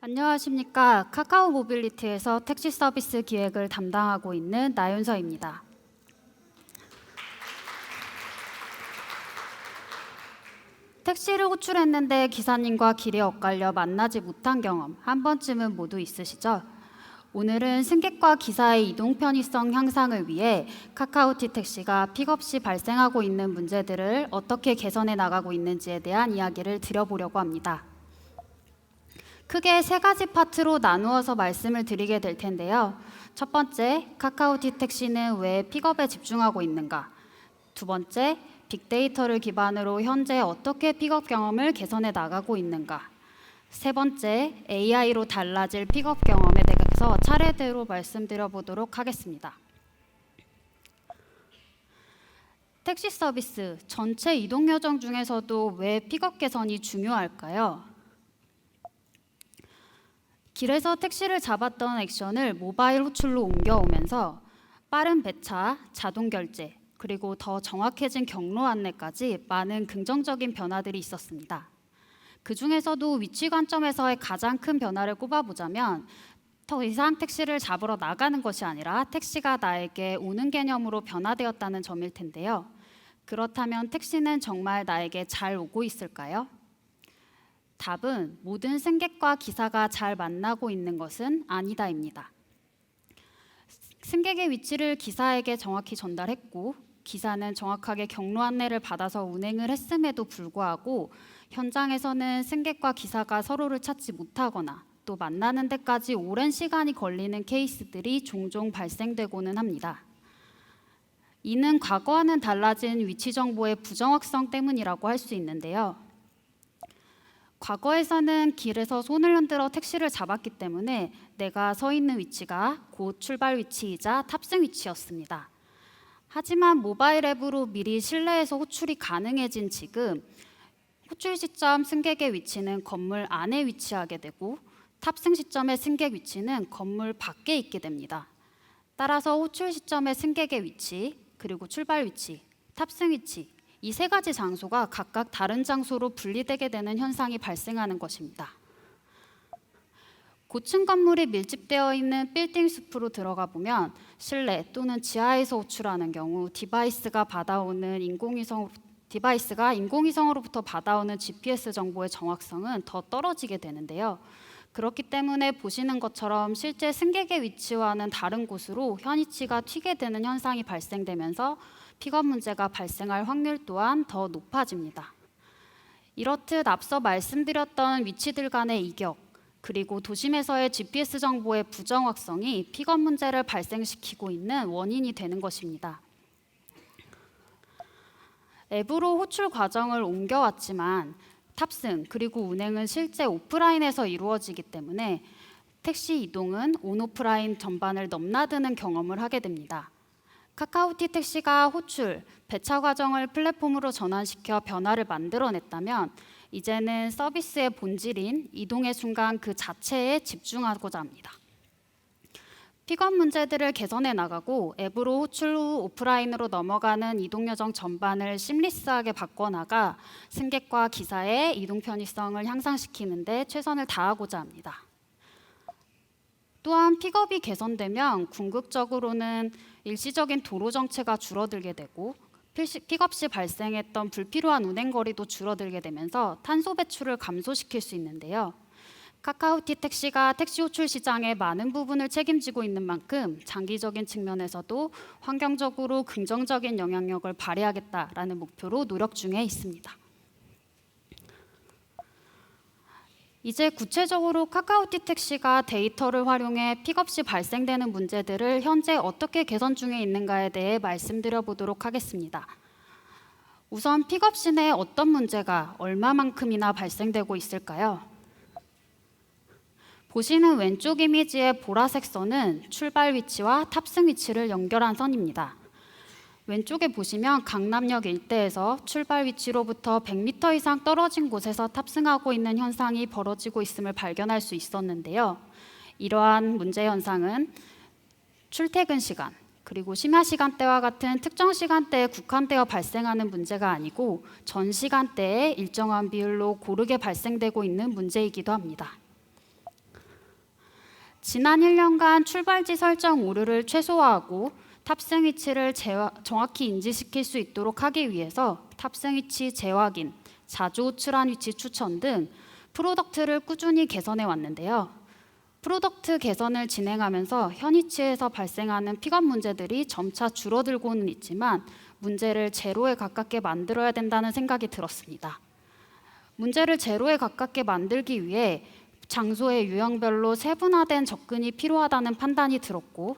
안녕하십니까. 카카오 모빌리티에서 택시 서비스 기획을 담당하고 있는 나윤서입니다. 택시를 호출했는데 기사님과 길에 엇갈려 만나지 못한 경험 한 번쯤은 모두 있으시죠? 오늘은 승객과 기사의 이동 편의성 향상을 위해 카카오티 택시가 픽업 시 발생하고 있는 문제들을 어떻게 개선해 나가고 있는지에 대한 이야기를 드려보려고 합니다. 크게 세 가지 파트로 나누어서 말씀을 드리게 될 텐데요. 첫 번째, 카카오티 택시는 왜 픽업에 집중하고 있는가? 두 번째, 빅데이터를 기반으로 현재 어떻게 픽업 경험을 개선해 나가고 있는가? 세 번째, AI로 달라질 픽업 경험에 대해서 차례대로 말씀드려 보도록 하겠습니다. 택시 서비스 전체 이동 여정 중에서도 왜 픽업 개선이 중요할까요? 길에서 택시를 잡았던 액션을 모바일 호출로 옮겨오면서 빠른 배차, 자동 결제, 그리고 더 정확해진 경로 안내까지 많은 긍정적인 변화들이 있었습니다. 그 중에서도 위치 관점에서의 가장 큰 변화를 꼽아보자면 더 이상 택시를 잡으러 나가는 것이 아니라 택시가 나에게 오는 개념으로 변화되었다는 점일 텐데요. 그렇다면 택시는 정말 나에게 잘 오고 있을까요? 답은 모든 승객과 기사가 잘 만나고 있는 것은 아니다입니다. 승객의 위치를 기사에게 정확히 전달했고 기사는 정확하게 경로 안내를 받아서 운행을 했음에도 불구하고 현장에서는 승객과 기사가 서로를 찾지 못하거나 또 만나는 데까지 오랜 시간이 걸리는 케이스들이 종종 발생되고는 합니다. 이는 과거와는 달라진 위치 정보의 부정확성 때문이라고 할 수 있는데요. 과거에서는 길에서 손을 흔들어 택시를 잡았기 때문에 내가 서 있는 위치가 곧 출발 위치이자 탑승 위치였습니다. 하지만 모바일 앱으로 미리 실내에서 호출이 가능해진 지금 호출 시점 승객의 위치는 건물 안에 위치하게 되고 탑승 시점의 승객 위치는 건물 밖에 있게 됩니다. 따라서 호출 시점의 승객의 위치, 그리고 출발 위치, 탑승 위치 이 세 가지 장소가 각각 다른 장소로 분리되게 되는 현상이 발생하는 것입니다. 고층 건물이 밀집되어 있는 빌딩 숲으로 들어가 보면 실내 또는 지하에서 호출하는 경우 디바이스가 인공위성으로부터 받아오는 GPS 정보의 정확성은 더 떨어지게 되는데요. 그렇기 때문에 보시는 것처럼 실제 승객의 위치와는 다른 곳으로 현위치가 튀게 되는 현상이 발생되면서 픽업 문제가 발생할 확률 또한 더 높아집니다. 이렇듯 앞서 말씀드렸던 위치들 간의 이격, 그리고 도심에서의 GPS 정보의 부정확성이 픽업 문제를 발생시키고 있는 원인이 되는 것입니다. 앱으로 호출 과정을 옮겨왔지만 탑승 그리고 운행은 실제 오프라인에서 이루어지기 때문에 택시 이동은 온오프라인 전반을 넘나드는 경험을 하게 됩니다. 카카오티 택시가 호출, 배차 과정을 플랫폼으로 전환시켜 변화를 만들어냈다면 이제는 서비스의 본질인 이동의 순간 그 자체에 집중하고자 합니다. 픽업 문제들을 개선해 나가고 앱으로 호출 후 오프라인으로 넘어가는 이동 여정 전반을 심리스하게 바꿔나가 승객과 기사의 이동 편의성을 향상시키는 데 최선을 다하고자 합니다. 또한 픽업이 개선되면 궁극적으로는 일시적인 도로 정체가 줄어들게 되고 픽업 시 발생했던 불필요한 운행 거리도 줄어들게 되면서 탄소 배출을 감소시킬 수 있는데요. 카카오티 택시가 택시 호출 시장의 많은 부분을 책임지고 있는 만큼 장기적인 측면에서도 환경적으로 긍정적인 영향력을 발휘하겠다라는 목표로 노력 중에 있습니다. 이제 구체적으로 카카오티 택시가 데이터를 활용해 픽업 시 발생되는 문제들을 현재 어떻게 개선 중에 있는가에 대해 말씀드려 보도록 하겠습니다. 우선 픽업 시내 어떤 문제가 얼마만큼이나 발생되고 있을까요? 보시는 왼쪽 이미지의 보라색 선은 출발 위치와 탑승 위치를 연결한 선입니다. 왼쪽에 보시면 강남역 일대에서 출발 위치로부터 100m 이상 떨어진 곳에서 탑승하고 있는 현상이 벌어지고 있음을 발견할 수 있었는데요. 이러한 문제 현상은 출퇴근 시간, 그리고 심야 시간대와 같은 특정 시간대에 국한되어 발생하는 문제가 아니고 전 시간대에 일정한 비율로 고르게 발생되고 있는 문제이기도 합니다. 지난 1년간 출발지 설정 오류를 최소화하고 탑승 위치를 정확히 인지시킬 수 있도록 하기 위해서 탑승 위치 재확인, 자주 호출한 위치 추천 등 프로덕트를 꾸준히 개선해 왔는데요. 프로덕트 개선을 진행하면서 현 위치에서 발생하는 픽업 문제들이 점차 줄어들고는 있지만 문제를 제로에 가깝게 만들어야 된다는 생각이 들었습니다. 문제를 제로에 가깝게 만들기 위해 장소의 유형별로 세분화된 접근이 필요하다는 판단이 들었고,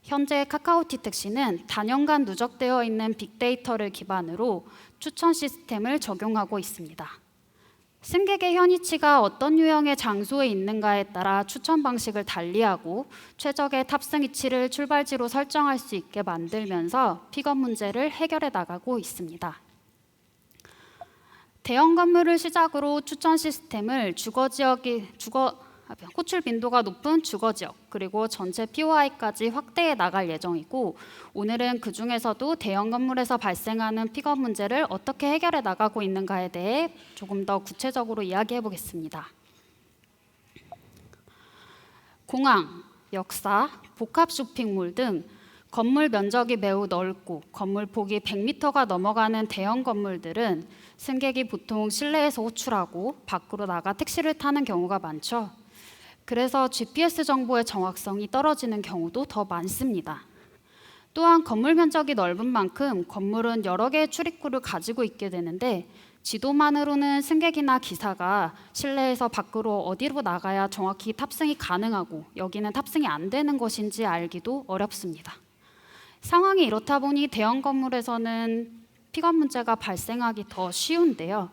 현재 카카오티 택시는 단연간 누적되어 있는 빅데이터를 기반으로 추천 시스템을 적용하고 있습니다. 승객의 현 위치가 어떤 유형의 장소에 있는가에 따라 추천 방식을 달리하고 최적의 탑승 위치를 출발지로 설정할 수 있게 만들면서 픽업 문제를 해결해 나가고 있습니다. 대형 건물을 시작으로 추천 시스템을 호출 빈도가 높은 주거지역 그리고 전체 POI까지 확대해 나갈 예정이고, 오늘은 그 중에서도 대형 건물에서 발생하는 픽업 문제를 어떻게 해결해 나가고 있는가에 대해 조금 더 구체적으로 이야기해 보겠습니다. 공항, 역사, 복합 쇼핑몰 등 건물 면적이 매우 넓고 건물 폭이 100m가 넘어가는 대형 건물들은 승객이 보통 실내에서 호출하고 밖으로 나가 택시를 타는 경우가 많죠. 그래서 GPS 정보의 정확성이 떨어지는 경우도 더 많습니다. 또한 건물 면적이 넓은 만큼 건물은 여러 개의 출입구를 가지고 있게 되는데 지도만으로는 승객이나 기사가 실내에서 밖으로 어디로 나가야 정확히 탑승이 가능하고 여기는 탑승이 안 되는 것인지 알기도 어렵습니다. 상황이 이렇다 보니 대형 건물에서는 픽업 문제가 발생하기 더 쉬운데요.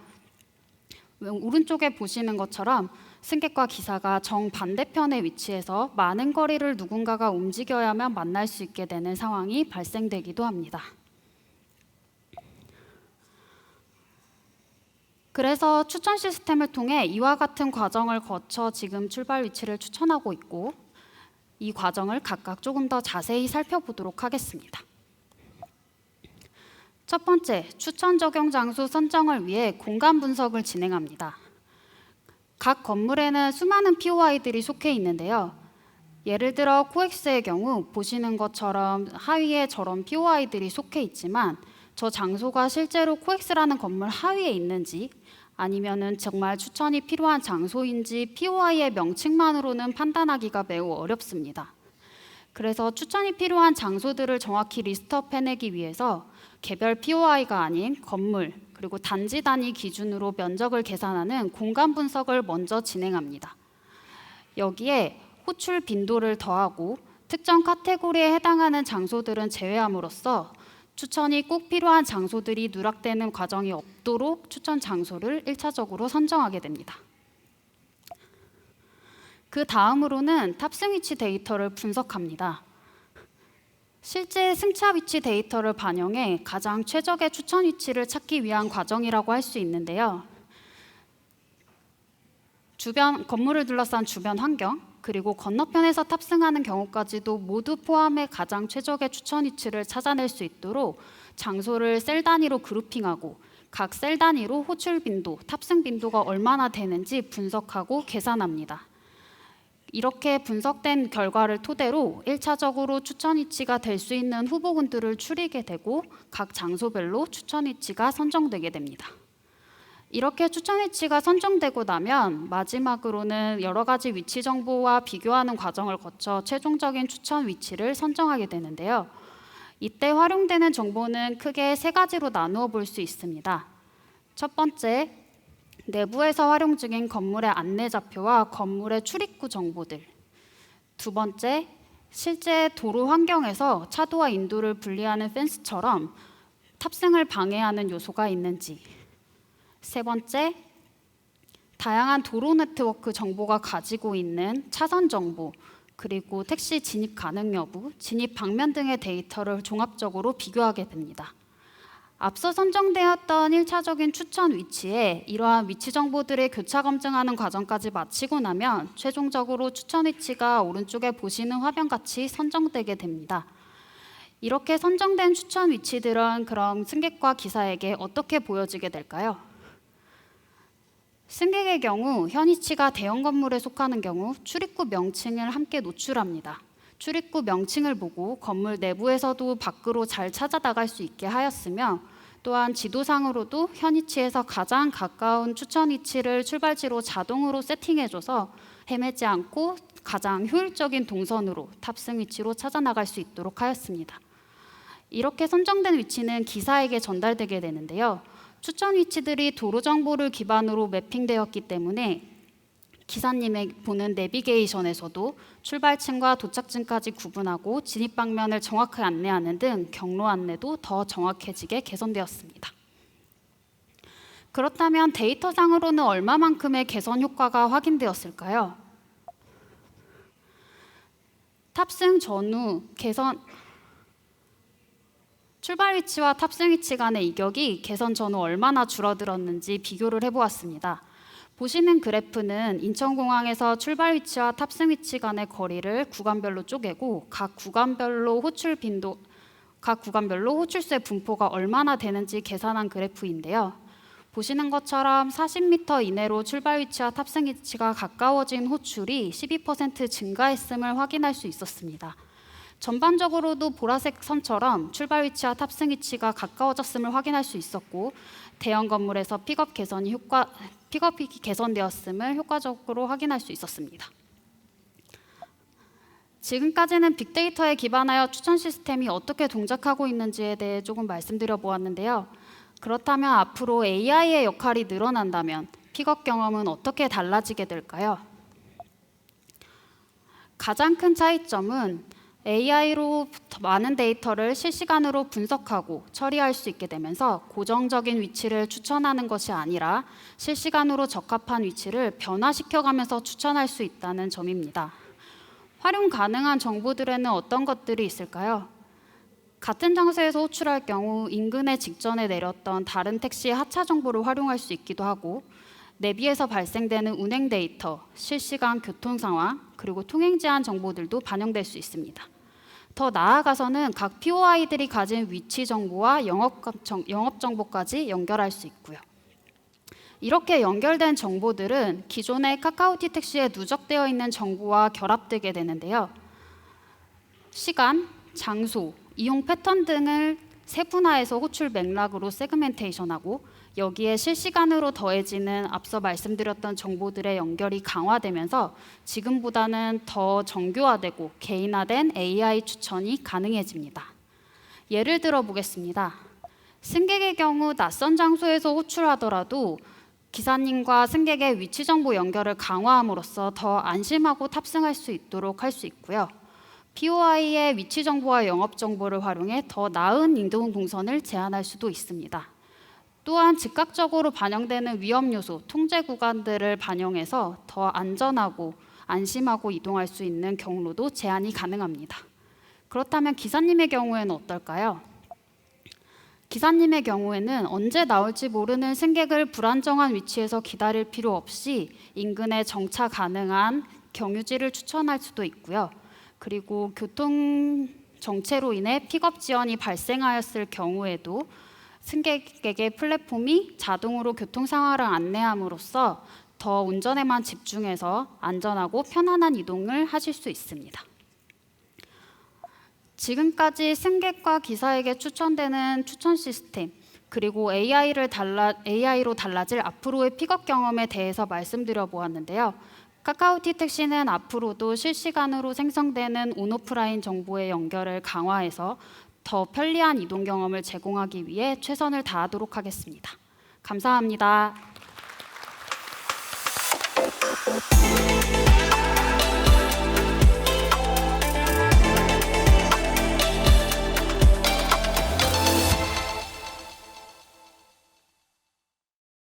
오른쪽에 보시는 것처럼 승객과 기사가 정반대편의 위치에서 많은 거리를 누군가가 움직여야만 만날 수 있게 되는 상황이 발생되기도 합니다. 그래서 추천 시스템을 통해 이와 같은 과정을 거쳐 지금 출발 위치를 추천하고 있고, 이 과정을 각각 조금 더 자세히 살펴보도록 하겠습니다. 첫 번째, 추천 적용 장소 선정을 위해 공간 분석을 진행합니다. 각 건물에는 수많은 POI들이 속해 있는데요. 예를 들어 코엑스의 경우 보시는 것처럼 하위에 저런 POI들이 속해 있지만 저 장소가 실제로 코엑스라는 건물 하위에 있는지 아니면은 정말 추천이 필요한 장소인지 POI의 명칭만으로는 판단하기가 매우 어렵습니다. 그래서 추천이 필요한 장소들을 정확히 리스트업 해내기 위해서 개별 POI가 아닌 건물 그리고 단지 단위 기준으로 면적을 계산하는 공간 분석을 먼저 진행합니다. 여기에 호출 빈도를 더하고 특정 카테고리에 해당하는 장소들은 제외함으로써 추천이 꼭 필요한 장소들이 누락되는 과정이 없도록 추천 장소를 1차적으로 선정하게 됩니다. 그 다음으로는 탑승 위치 데이터를 분석합니다. 실제 승차 위치 데이터를 반영해 가장 최적의 추천 위치를 찾기 위한 과정이라고 할 수 있는데요. 건물을 둘러싼 주변 환경, 그리고 건너편에서 탑승하는 경우까지도 모두 포함해 가장 최적의 추천 위치를 찾아낼 수 있도록 장소를 셀 단위로 그룹핑하고 각 셀 단위로 호출 빈도, 탑승 빈도가 얼마나 되는지 분석하고 계산합니다. 이렇게 분석된 결과를 토대로 1차적으로 추천 위치가 될 수 있는 후보군들을 추리게 되고 각 장소별로 추천 위치가 선정되게 됩니다. 이렇게 추천 위치가 선정되고 나면 마지막으로는 여러 가지 위치 정보와 비교하는 과정을 거쳐 최종적인 추천 위치를 선정하게 되는데요. 이때 활용되는 정보는 크게 세 가지로 나누어 볼 수 있습니다. 첫 번째, 내부에서 활용 중인 건물의 안내좌표와 건물의 출입구 정보들. 두 번째, 실제 도로 환경에서 차도와 인도를 분리하는 펜스처럼 탑승을 방해하는 요소가 있는지. 세 번째, 다양한 도로 네트워크 정보가 가지고 있는 차선 정보, 그리고 택시 진입 가능 여부, 진입 방면 등의 데이터를 종합적으로 비교하게 됩니다. 앞서 선정되었던 1차적인 추천 위치에 이러한 위치 정보들을 교차 검증하는 과정까지 마치고 나면 최종적으로 추천 위치가 오른쪽에 보시는 화면같이 선정되게 됩니다. 이렇게 선정된 추천 위치들은 그럼 승객과 기사에게 어떻게 보여지게 될까요? 승객의 경우 현 위치가 대형 건물에 속하는 경우 출입구 명칭을 함께 노출합니다. 출입구 명칭을 보고 건물 내부에서도 밖으로 잘 찾아 나갈 수 있게 하였으며, 또한 지도상으로도 현 위치에서 가장 가까운 추천 위치를 출발지로 자동으로 세팅해줘서 헤매지 않고 가장 효율적인 동선으로 탑승 위치로 찾아 나갈 수 있도록 하였습니다. 이렇게 선정된 위치는 기사에게 전달되게 되는데요. 추천 위치들이 도로 정보를 기반으로 매핑되었기 때문에 기사님의 보는 내비게이션에서도 출발층과 도착층까지 구분하고 진입 방면을 정확하게 안내하는 등 경로 안내도 더 정확해지게 개선되었습니다. 그렇다면 데이터상으로는 얼마만큼의 개선 효과가 확인되었을까요? 탑승 전후 출발 위치와 탑승 위치 간의 이격이 개선 전후 얼마나 줄어들었는지 비교를 해보았습니다. 보시는 그래프는 인천공항에서 출발 위치와 탑승 위치 간의 거리를 구간별로 쪼개고 각 구간별로 호출수의 분포가 얼마나 되는지 계산한 그래프인데요. 보시는 것처럼 40m 이내로 출발 위치와 탑승 위치가 가까워진 호출이 12% 증가했음을 확인할 수 있었습니다. 전반적으로도 보라색 선처럼 출발 위치와 탑승 위치가 가까워졌음을 확인할 수 있었고, 대형 건물에서 픽업이 개선되었음을 효과적으로 확인할 수 있었습니다. 지금까지는 빅데이터에 기반하여 추천 시스템이 어떻게 동작하고 있는지에 대해 조금 말씀드려 보았는데요. 그렇다면 앞으로 AI의 역할이 늘어난다면 픽업 경험은 어떻게 달라지게 될까요? 가장 큰 차이점은 AI로 많은 데이터를 실시간으로 분석하고 처리할 수 있게 되면서 고정적인 위치를 추천하는 것이 아니라 실시간으로 적합한 위치를 변화시켜가면서 추천할 수 있다는 점입니다. 활용 가능한 정보들에는 어떤 것들이 있을까요? 같은 장소에서 호출할 경우 인근에 직전에 내렸던 다른 택시의 하차 정보를 활용할 수 있기도 하고, 내비에서 발생되는 운행 데이터, 실시간 교통 상황, 그리고 통행 제한 정보들도 반영될 수 있습니다. 더 나아가서는 각 POI들이 가진 위치 정보와 영업 정보까지 연결할 수 있고요. 이렇게 연결된 정보들은 기존의 카카오티 택시에 누적되어 있는 정보와 결합되게 되는데요. 시간, 장소, 이용 패턴 등을 세분화해서 호출 맥락으로 세그멘테이션하고, 여기에 실시간으로 더해지는 앞서 말씀드렸던 정보들의 연결이 강화되면서 지금보다는 더 정교화되고 개인화된 AI 추천이 가능해집니다. 예를 들어 보겠습니다. 승객의 경우 낯선 장소에서 호출하더라도 기사님과 승객의 위치 정보 연결을 강화함으로써 더 안심하고 탑승할 수 있도록 할 수 있고요. POI의 위치 정보와 영업 정보를 활용해 더 나은 이동 동선을 제한할 수도 있습니다. 또한 즉각적으로 반영되는 위험 요소, 통제 구간들을 반영해서 더 안전하고 안심하고 이동할 수 있는 경로도 제한이 가능합니다. 그렇다면 기사님의 경우에는 어떨까요? 기사님의 경우에는 언제 나올지 모르는 승객을 불안정한 위치에서 기다릴 필요 없이 인근에 정차 가능한 경유지를 추천할 수도 있고요. 그리고 교통 정체로 인해 픽업 지연이 발생하였을 경우에도 승객에게 플랫폼이 자동으로 교통 상황을 안내함으로써 더 운전에만 집중해서 안전하고 편안한 이동을 하실 수 있습니다. 지금까지 승객과 기사에게 추천되는 추천 시스템, 그리고 AI로 달라질 앞으로의 픽업 경험에 대해서 말씀드려 보았는데요. 카카오티 택시는 앞으로도 실시간으로 생성되는 온오프라인 정보의 연결을 강화해서 더 편리한 이동 경험을 제공하기 위해 최선을 다하도록 하겠습니다. 감사합니다.